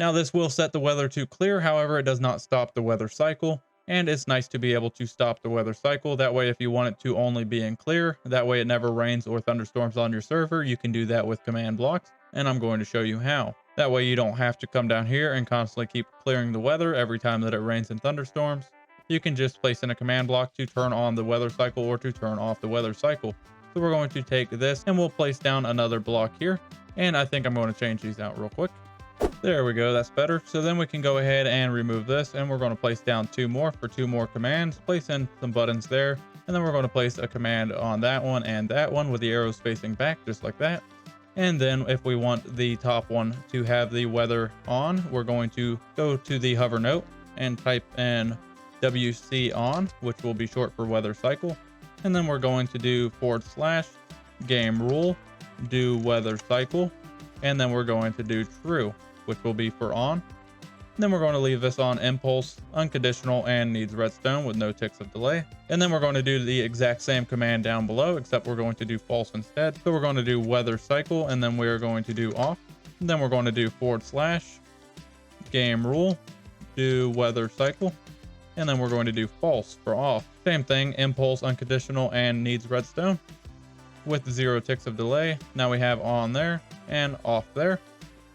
Now this will set the weather to clear, however it does not stop the weather cycle. And it's nice to be able to stop the weather cycle. That way, if you want it to only be in clear, that way it never rains or thunderstorms on your server, you can do that with command blocks. And I'm going to show you how. That way you don't have to come down here and constantly keep clearing the weather every time that it rains and thunderstorms. You can just place in a command block to turn on the weather cycle or to turn off the weather cycle. So we're going to take this and we'll place down another block here. And I think I'm going to change these out real quick. There we go, that's better. So then we can go ahead and remove this, and we're going to place down 2 more for 2 more commands, place in some buttons there, and then we're going to place a command on that one and that one with the arrows facing back, just like that. And then if we want the top one to have the weather on, we're going to go to the hover note and type in WC on, which will be short for weather cycle. And then we're going to do / game rule, do weather cycle, and then we're going to do true, which will be for on. And then we're going to leave this on impulse, unconditional, and needs redstone with no ticks of delay. And then we're going to do the exact same command down below, except we're going to do false instead. So we're going to do weather cycle, and then we're going to do off. And then we're going to do / game rule, do weather cycle, and then we're going to do false for off. Same thing, impulse, unconditional, and needs redstone with 0 ticks of delay. Now we have on there and off there.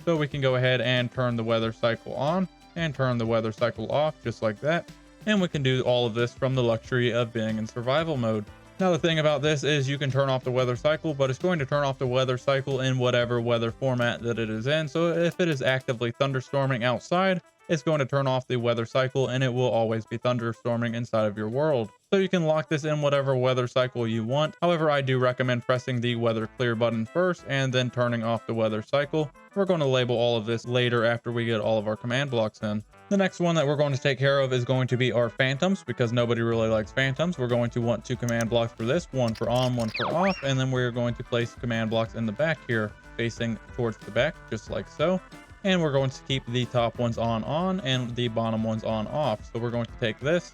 So we can go ahead and turn the weather cycle on and turn the weather cycle off, just like that. And we can do all of this from the luxury of being in survival mode. Now the thing about this is you can turn off the weather cycle, but it's going to turn off the weather cycle in whatever weather format that it is in. So if it is actively thunderstorming outside, it's going to turn off the weather cycle and it will always be thunderstorming inside of your world. So you can lock this in whatever weather cycle you want. However, I do recommend pressing the weather clear button first and then turning off the weather cycle. We're going to label all of this later after we get all of our command blocks in. The next one that we're going to take care of is going to be our phantoms, because nobody really likes phantoms. We're going to want 2 command blocks for this, one for on, one for off, and then we're going to place command blocks in the back here, facing towards the back, just like so. And we're going to keep the top ones on and the bottom ones on off. So we're going to take this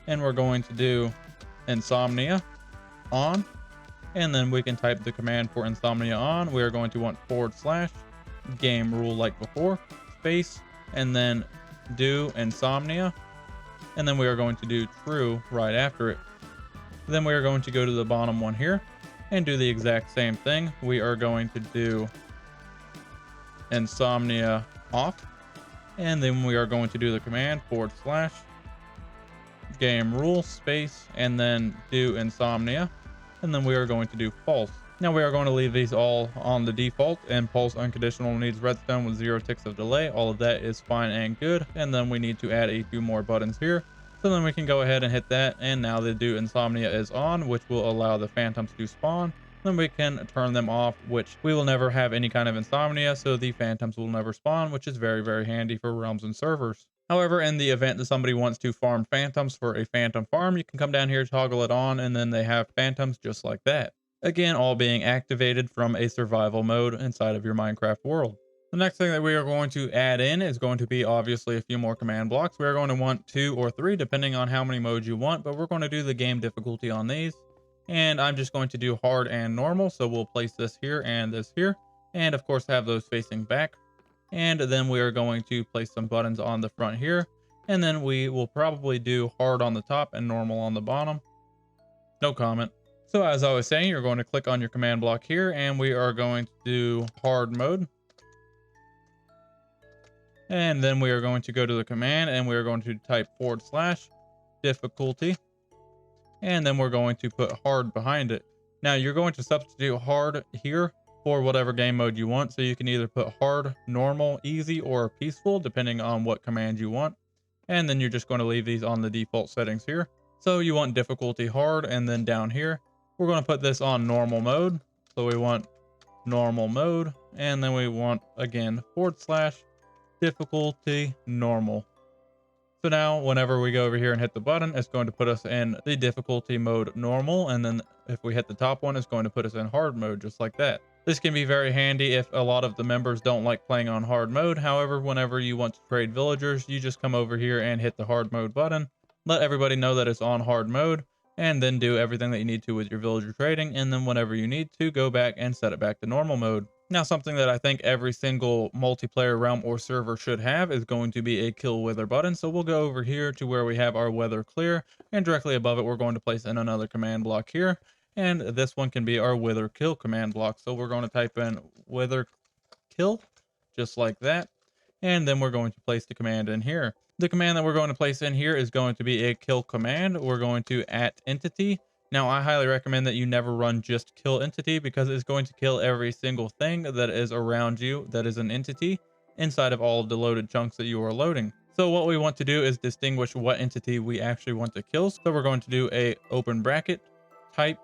and we're going to do insomnia on, and then we can type the command for insomnia on. We are going to want / game rule like before, space, and then do insomnia, and then we are going to do true right after it. Then we are going to go to the bottom one here and do the exact same thing. We are going to do insomnia off, and then we are going to do the command / game rule space and then do insomnia, and then we are going to do false. Now we are going to leave these all on the default. Impulse, unconditional, needs redstone with 0 ticks of delay. All of that is fine and good. And then we need to add a few more buttons here. So then we can go ahead and hit that, and now the do insomnia is on, which will allow the phantoms to spawn. Then we can turn them off, which we will never have any kind of insomnia, so the phantoms will never spawn, which is very, very handy for realms and servers. However, in the event that somebody wants to farm phantoms for a phantom farm, you can come down here, toggle it on, and then they have phantoms just like that. Again, all being activated from a survival mode inside of your Minecraft world. The next thing that we are going to add in is going to be obviously a few more command blocks. We're going to want 2 or 3 depending on how many modes you want, but we're going to do the game difficulty on these. And I'm just going to do hard and normal. So we'll place this here and this here, and of course have those facing back. And then we are going to place some buttons on the front here. And then we will probably do hard on the top and normal on the bottom. No comment. So as I was saying, you're going to click on your command block here, and we are going to do hard mode. And then we are going to go to the command and we are going to type / difficulty. And then we're going to put hard behind it. Now you're going to substitute hard here for whatever game mode you want. So you can either put hard, normal, easy, or peaceful, depending on what command you want. And then you're just going to leave these on the default settings here. So you want difficulty hard, and then down here, we're going to put this on normal mode. So we want normal mode, and then we want again / difficulty normal. So now whenever we go over here and hit the button, it's going to put us in the difficulty mode normal. And then if we hit the top one, it's going to put us in hard mode, just like that. This can be very handy if a lot of the members don't like playing on hard mode. However, whenever you want to trade villagers, you just come over here and hit the hard mode button. Let everybody know that it's on hard mode, and then do everything that you need to with your villager trading. And then whenever you need to, go back and set it back to normal mode. Now, something that I think every single multiplayer realm or server should have is going to be a kill wither button. So we'll go over here to where we have our wither clear, and directly above it, we're going to place in another command block here. And this one can be our wither kill command block. So we're going to type in wither kill, just like that. And then we're going to place the command in here. The command that we're going to place in here is going to be a kill command. We're going to @entity. Now, I highly recommend that you never run just kill entity because it's going to kill every single thing that is around you that is an entity inside of all of the loaded chunks that you are loading. So what we want to do is distinguish what entity we actually want to kill. So we're going to do a open bracket type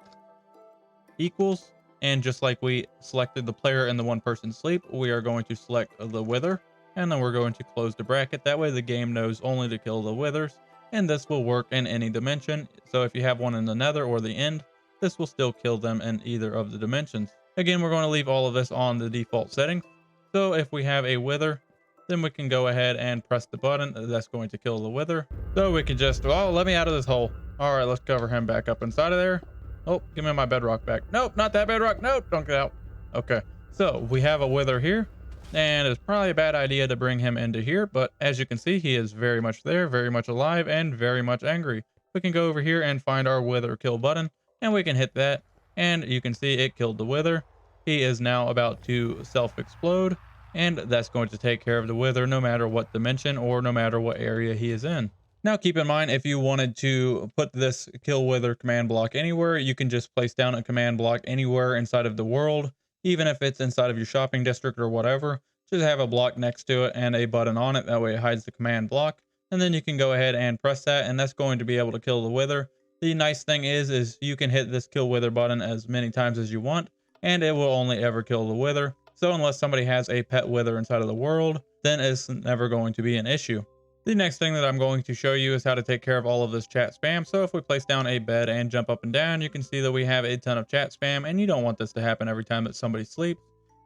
equals, and just like we selected the player and the one person sleep, we are going to select the wither, and then we're going to close the bracket. That way the game knows only to kill the withers, and this will work in any dimension. So if you have one in the nether or the end, this will still kill them in either of the dimensions. Again, we're going to leave all of this on the default settings. So if we have a wither, then we can go ahead and press the button that's going to kill the wither. So we can just, oh, let me out of this hole. All right, let's cover him back up inside of there. Oh, give me my bedrock back. Nope, not that bedrock. Nope, don't get out. Okay, so we have a wither here, and it's probably a bad idea to bring him into here, but as you can see, he is very much there, very much alive, and very much angry. We can go over here and find our wither kill button, and we can hit that, and you can see it killed the wither. He is now about to self-explode, and that's going to take care of the wither no matter what dimension or no matter what area he is in. Now, keep in mind, if you wanted to put this kill wither command block anywhere, you can just place down a command block anywhere inside of the world, even if it's inside of your shopping district or whatever. Just have a block next to it and a button on it. That way it hides the command block. And then you can go ahead and press that, and that's going to be able to kill the wither. The nice thing is you can hit this kill wither button as many times as you want, and it will only ever kill the wither. So unless somebody has a pet wither inside of the world, then it's never going to be an issue. The next thing that I'm going to show you is how to take care of all of this chat spam. So if we place down a bed and jump up and down, you can see that we have a ton of chat spam, and you don't want this to happen every time that somebody sleeps.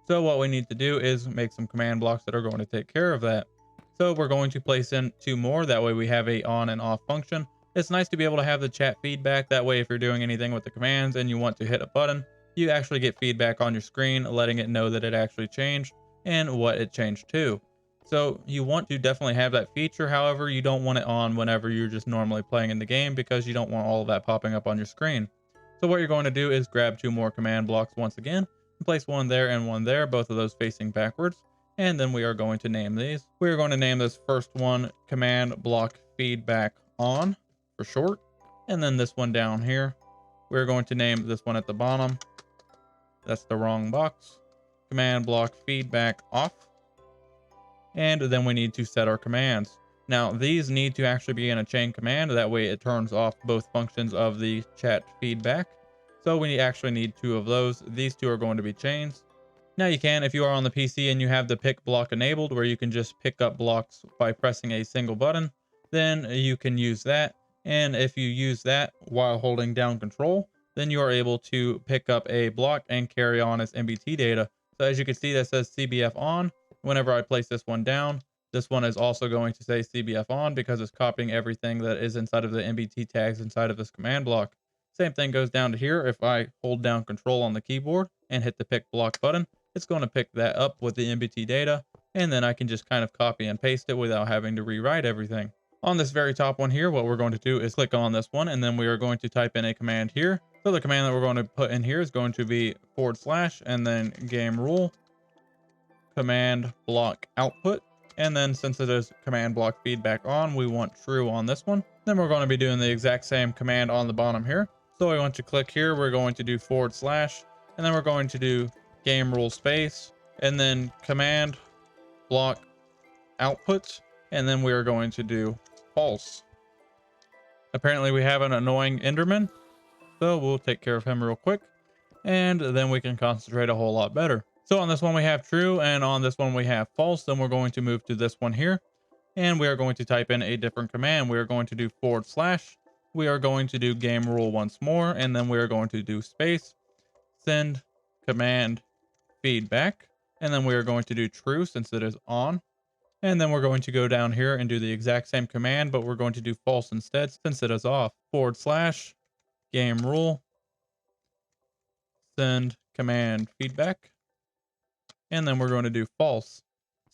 So what we need to do is make some command blocks that are going to take care of that. So we're going to place in 2 more. That way we have a on and off function. It's nice to be able to have the chat feedback. That way if you're doing anything with the commands and you want to hit a button, you actually get feedback on your screen, letting it know that it actually changed and what it changed to. So you want to definitely have that feature. However, you don't want it on whenever you're just normally playing in the game because you don't want all of that popping up on your screen. So what you're going to do is grab 2 more command blocks once again and place one there and one there, both of those facing backwards. And then we are going to name these. We are going to name this first one command block feedback on for short. And then this one down here, we're going to name this one at the bottom. That's the wrong box. Command block feedback off. And then we need to set our commands. Now these need to actually be in a chain command. That way it turns off both functions of the chat feedback. So we actually need 2 of those. These 2 are going to be chains. Now you can, if you are on the PC and you have the pick block enabled, where you can just pick up blocks by pressing a single button, then you can use that. And if you use that while holding down control, then you are able to pick up a block and carry on as MBT data. So as you can see, that says CBF on. Whenever I place this one down, this one is also going to say CBF on because it's copying everything that is inside of the MBT tags inside of this command block. Same thing goes down to here. If I hold down control on the keyboard and hit the pick block button, it's going to pick that up with the MBT data, and then I can just kind of copy and paste it without having to rewrite everything. On this very top one here, what we're going to do is click on this one, and then we are going to type in a command here. So the command that we're going to put in here is going to be / and then gamerule command block output. And then since it is command block feedback on, we want true on this one. Then we're going to be doing the exact same command on the bottom here. So we want to click here. We're going to do / and then we're going to do gamerule space and then command block output. And then we are going to do false. Apparently we have an annoying Enderman. So we'll take care of him real quick, and then we can concentrate a whole lot better. So on this one we have true, and on this one we have false. Then we're going to move to this one here, and we are going to type in a different command. We are going to do / we are going to do gamerule once more, and then we are going to do space send command feedback, and then we are going to do true since it is on. And then we're going to go down here and do the exact same command, but we're going to do false instead since it is off. / gamerule send command feedback. and then we're going to do false.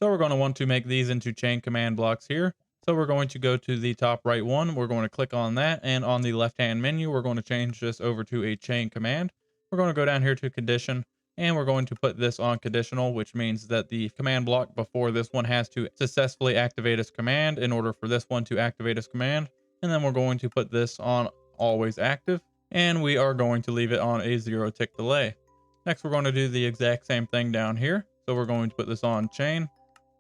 So we're going to want to make these into chain command blocks here. So we're going to go to the top right one. We're going to click on that, and on the left hand menu, we're going to change this over to a chain command. We're going to go down here to condition, and we're going to put this on conditional, which means that the command block before this one has to successfully activate its command in order for this one to activate its command. And then we're going to put this on always active, and we are going to leave it on a 0 tick delay. Next, we're going to do the exact same thing down here. So we're going to put this on chain,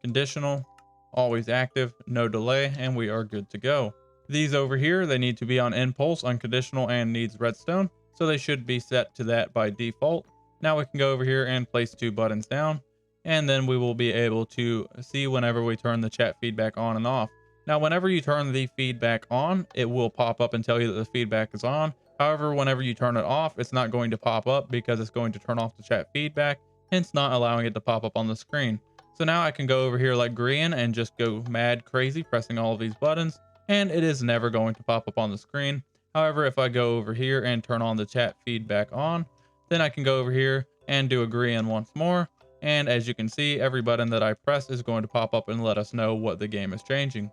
conditional, always active, no delay, and we are good to go. These over here, they need to be on impulse, unconditional, and needs redstone. So they should be set to that by default. Now we can go over here and place 2 buttons down, and then we will be able to see whenever we turn the chat feedback on and off. Now, whenever you turn the feedback on, it will pop up and tell you that the feedback is on. However, whenever you turn it off, it's not going to pop up because it's going to turn off the chat feedback, hence not allowing it to pop up on the screen. So now I can go over here like Grian and just go mad crazy pressing all of these buttons, and it is never going to pop up on the screen. However, if I go over here and turn on the chat feedback on, then I can go over here and do a Grian once more. And as you can see, every button that I press is going to pop up and let us know what the game is changing.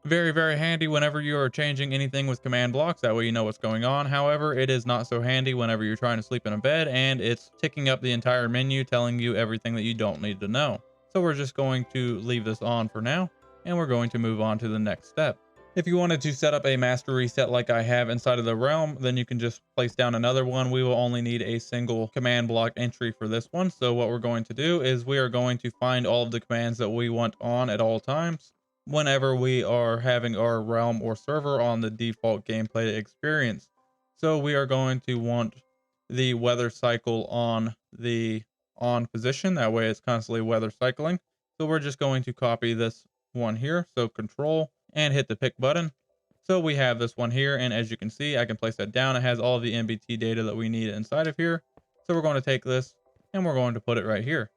Very, very handy whenever you are changing anything with command blocks. That way you know what's going on. However, it is not so handy whenever you're trying to sleep in a bed and it's ticking up the entire menu telling you everything that you don't need to know. So we're just going to leave this on for now, and we're going to move on to the next step. If you wanted to set up a master reset like I have inside of the realm, then you can just place down another one. We will only need a single command block entry for this one. So what we're going to do is we are going to find all of the commands that we want on at all times whenever we are having our realm or server on the default gameplay experience. So we are going to want the weather cycle on the on position. That way it's constantly weather cycling. So we're just going to copy this one here. So control and hit the pick button. So we have this one here. And as you can see, I can place that down. It has all the MBT data that we need inside of here. So we're going to take this and we're going to put it right here.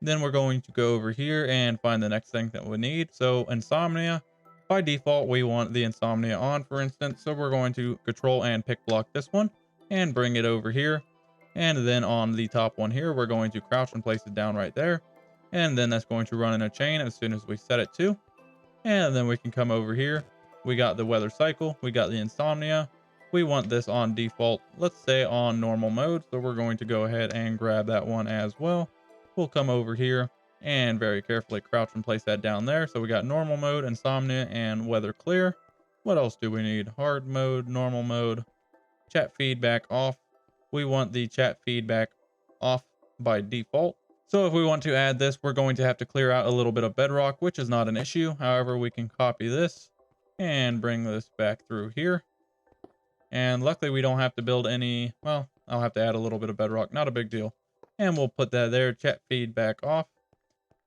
Then we're going to go over here and find the next thing that we need. So insomnia, by default, we want the insomnia on, for instance. So we're going to control and pick block this one and bring it over here. And then on the top one here, we're going to crouch and place it down right there. And then that's going to run in a chain as soon as we set it to. And then we can come over here. We got the weather cycle. We got the insomnia. We want this on default, let's say on normal mode. So we're going to go ahead and grab that one as well. We'll come over here and very carefully crouch and place that down there. So we got normal mode, insomnia, and weather clear. What else do we need? Hard mode, normal mode, chat feedback off. We want the chat feedback off by default. So if we want to add this, we're going to have to clear out a little bit of Bedrock, which is not an issue. However, we can copy this and bring this back through here. And luckily we don't have to build any, well, I'll have to add a little bit of Bedrock, not a big deal. And we'll put that there, chat feedback off.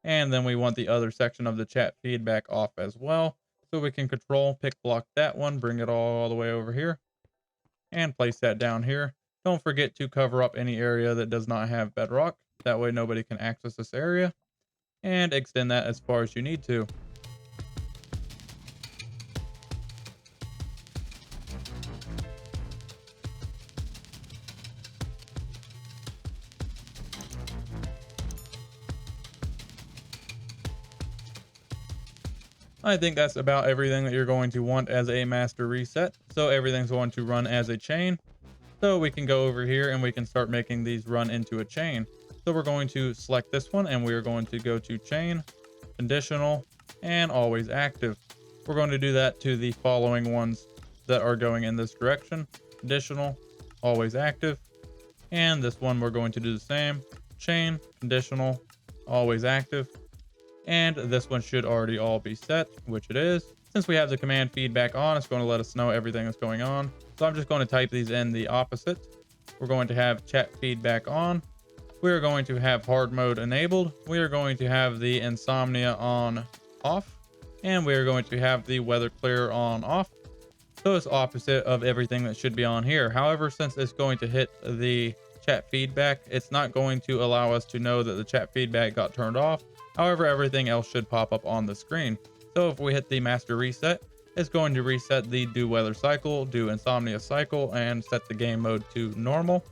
And then we want the other section of the chat feedback off as well. So we can control, pick block that one, bring it all the way over here and place that down here. Don't forget to cover up any area that does not have Bedrock. That way nobody can access this area, and extend that as far as you need to. I think that's about everything that you're going to want as a master reset. So everything's going to run as a chain. So we can go over here and we can start making these run into a chain. So we're going to select this one and we are going to go to chain, conditional, and always active. We're going to do that to the following ones that are going in this direction: conditional, always active. And this one we're going to do the same: chain, conditional, always active. And this one should already all be set, which it is. Since we have the command feedback on, it's going to let us know everything that's going on. So I'm just going to type these in the opposite. We're going to have chat feedback on. We are going to have hard mode enabled. We are going to have the insomnia on off. And we are going to have the weather clear on off. So it's opposite of everything that should be on here. However, since it's going to hit the chat feedback, it's not going to allow us to know that the chat feedback got turned off. However, everything else should pop up on the screen. So if we hit the master reset, it's going to reset the do weather cycle, do insomnia cycle, and set the game mode to normal.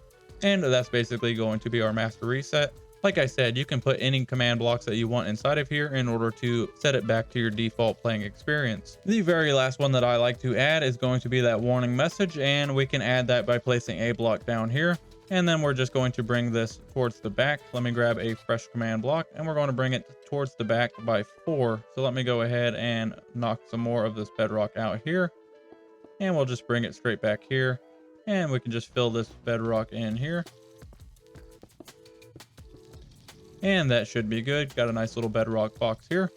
And that's basically going to be our master reset. Like I said, you can put any command blocks that you want inside of here in order to set it back to your default playing experience. The very last one that I like to add is going to be that warning message, and we can add that by placing a block down here. And then we're just going to bring this towards the back. Let me grab a fresh command block, and we're going to bring it towards the back by 4. So let me go ahead and knock some more of this bedrock out here, and we'll just bring it straight back here, and we can just fill this bedrock in here. And that should be good. Got a nice little bedrock box here.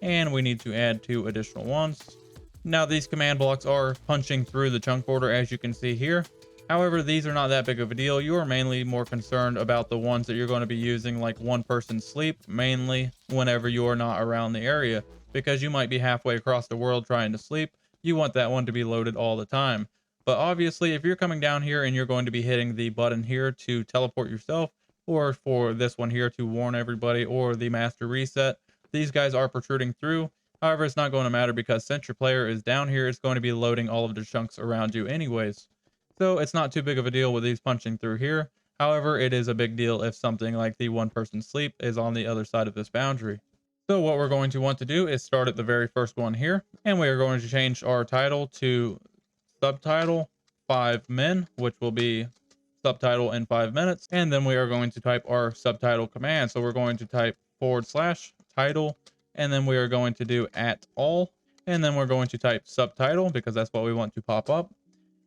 And we need to add 2 additional ones. Now these command blocks are punching through the chunk border, as you can see here. However, these are not that big of a deal. You are mainly more concerned about the ones that you're going to be using, like one person sleep, mainly whenever you are not around the area, because you might be halfway across the world trying to sleep. You want that one to be loaded all the time. But obviously, if you're coming down here and you're going to be hitting the button here to teleport yourself, or for this one here to warn everybody, or the master reset, these guys are protruding through. However, it's not going to matter because since your player is down here, it's going to be loading all of the chunks around you anyways. So it's not too big of a deal with these punching through here. However, it is a big deal if something like the one person sleep is on the other side of this boundary. So what we're going to want to do is start at the very first one here, and we are going to change our title to subtitle 5 min, which will be subtitle in 5 minutes. And then we are going to type our subtitle command. So we're going to type / title, and then we are going to do @all, and then we're going to type subtitle because that's what we want to pop up.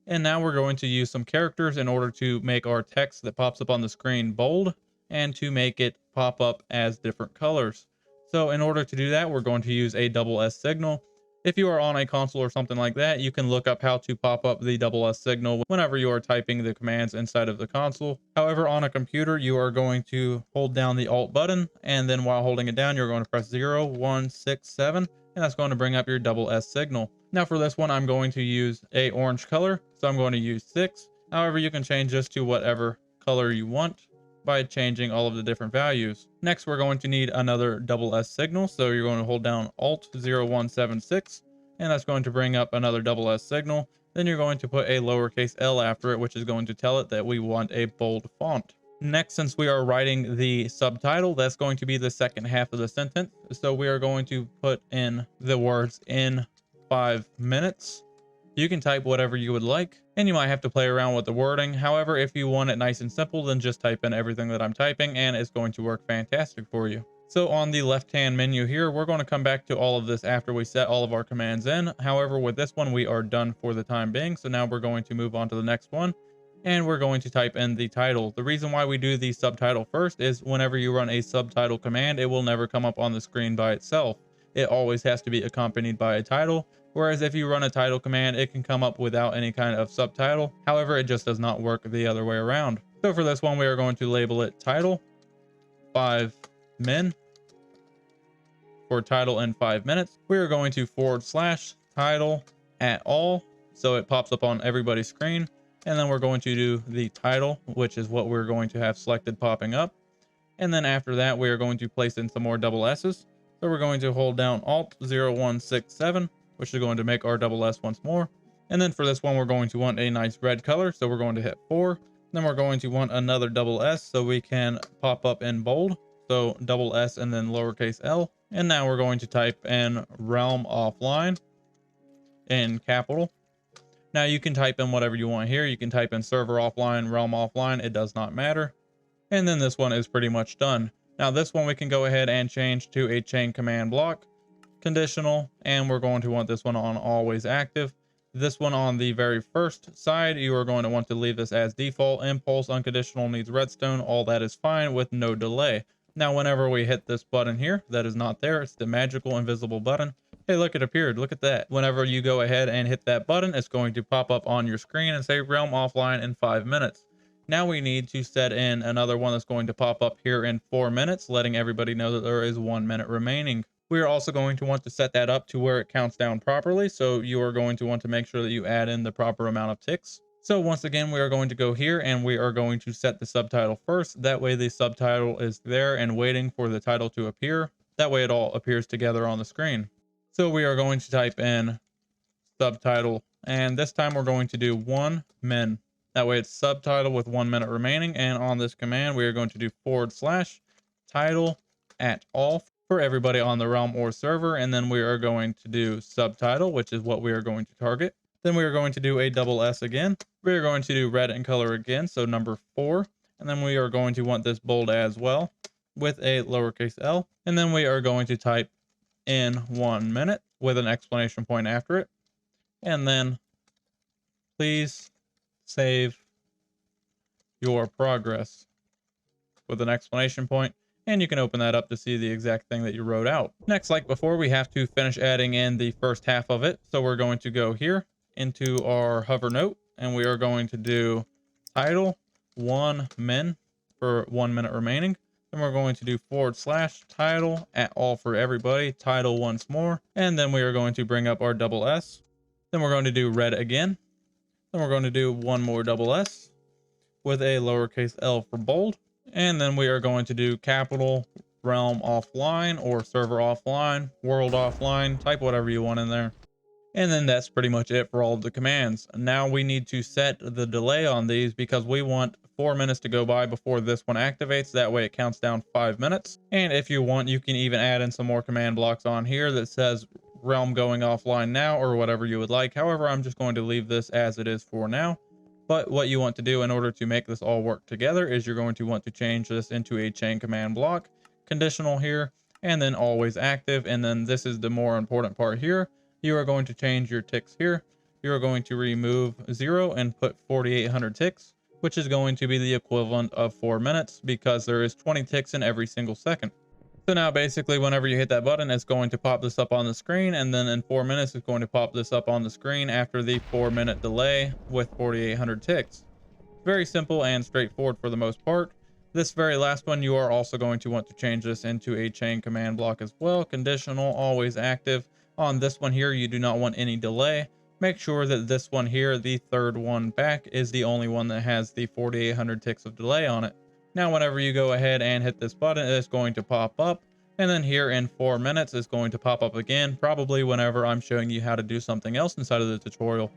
And now we're going to use some characters in order to make our text that pops up on the screen bold and to make it pop up as different colors. So in order to do that, we're going to use a SS signal. If you are on a console or something like that, you can look up how to pop up the SS signal whenever you are typing the commands inside of the console. However, on a computer, you are going to hold down the Alt button, and then while holding it down, you're going to press 0, 1, 6, 7, and that's going to bring up your SS signal. Now for this one, I'm going to use a orange color, so I'm going to use 6. However, you can change this to whatever color you want by changing all of the different values. Next, we're going to need another SS signal. So you're going to hold down Alt 0176, and that's going to bring up another SS signal. Then you're going to put a lowercase l after it, which is going to tell it that we want a bold font. Next, since we are writing the subtitle, that's going to be the second half of the sentence. So we are going to put in the words in 5 minutes. You can type whatever you would like, and you might have to play around with the wording. However, if you want it nice and simple, then just type in everything that I'm typing and it's going to work fantastic for you. So on the left-hand menu here, we're going to come back to all of this after we set all of our commands in. However, with this one, we are done for the time being. So now we're going to move on to the next one, and we're going to type in the title. The reason why we do the subtitle first is whenever you run a subtitle command, it will never come up on the screen by itself. It always has to be accompanied by a title. Whereas if you run a title command, it can come up without any kind of subtitle. However, it just does not work the other way around. So for this one, we are going to label it title 5 min. For title in 5 minutes, we are going to / title @all. So it pops up on everybody's screen. And then we're going to do the title, which is what we're going to have selected popping up. And then after that, we are going to place in some more SS's. So we're going to hold down Alt 0167, which is going to make our SS once more. And then for this one, we're going to want a nice red color. So we're going to hit 4. Then we're going to want another SS so we can pop up in bold. So SS and then lowercase l. And now we're going to type in realm offline in capital. Now you can type in whatever you want here. You can type in server offline, realm offline. It does not matter. And then this one is pretty much done. Now this one we can go ahead and change to a chain command block. Conditional, and we're going to want this one on always active. This one on the very first side, you are going to want to leave this as default. Impulse unconditional needs redstone. All that is fine with no delay. Now, whenever we hit this button here, that is not there. It's the magical invisible button. Hey, look, it appeared. Look at that. Whenever you go ahead and hit that button, it's going to pop up on your screen and say realm offline in 5 minutes. Now we need to set in another one that's going to pop up here in 4 minutes, letting everybody know that there is 1 minute remaining. We are also going to want to set that up to where it counts down properly. So you are going to want to make sure that you add in the proper amount of ticks. So once again, we are going to go here and we are going to set the subtitle first. That way the subtitle is there and waiting for the title to appear. That way it all appears together on the screen. So we are going to type in subtitle, and this time we're going to do 1 min. That way it's subtitle with 1 minute remaining. And on this command, we are going to do / title at all for everybody on the realm or server. And then we are going to do subtitle, which is what we are going to target. Then we are going to do a double S again. We are going to do red in color again, so number 4. And then we are going to want this bold as well with a lowercase l. And then we are going to type in 1 minute with an exclamation point after it. And then please save your progress with an exclamation point. And you can open that up to see the exact thing that you wrote out. Next, like before, we have to finish adding in the first half of it. So we're going to go here into our hover note, and we are going to do title 1 min for 1 minute remaining. Then we're going to do / title at all for everybody, title once more. And then we are going to bring up our double S. Then we're going to do red again. Then we're going to do one more double S with a lowercase l for bold. And then we are going to do capital realm offline or server offline, world offline, type whatever you want in there. And then that's pretty much it for all of the commands. Now we need to set the delay on these because we want 4 minutes to go by before this one activates. That way it counts down 5 minutes. And if you want, you can even add in some more command blocks on here that says realm going offline now or whatever you would like. However, I'm just going to leave this as it is for now. But what you want to do in order to make this all work together is you're going to want to change this into a chain command block, conditional here, and then always active. And then this is the more important part here. You are going to change your ticks here. You are going to remove 0 and put 4,800 ticks, which is going to be the equivalent of 4 minutes because there is 20 ticks in every single second. So now basically whenever you hit that button, it's going to pop this up on the screen, and then in 4 minutes, it's going to pop this up on the screen after the 4-minute delay with 4,800 ticks. Very simple and straightforward for the most part. This very last one, you are also going to want to change this into a chain command block as well. Conditional, always active. On this one here, you do not want any delay. Make sure that this one here, the third one back, is the only one that has the 4,800 ticks of delay on it. Now, whenever you go ahead and hit this button, it's going to pop up. And then here in 4 minutes, it's going to pop up again, probably whenever I'm showing you how to do something else inside of the tutorial.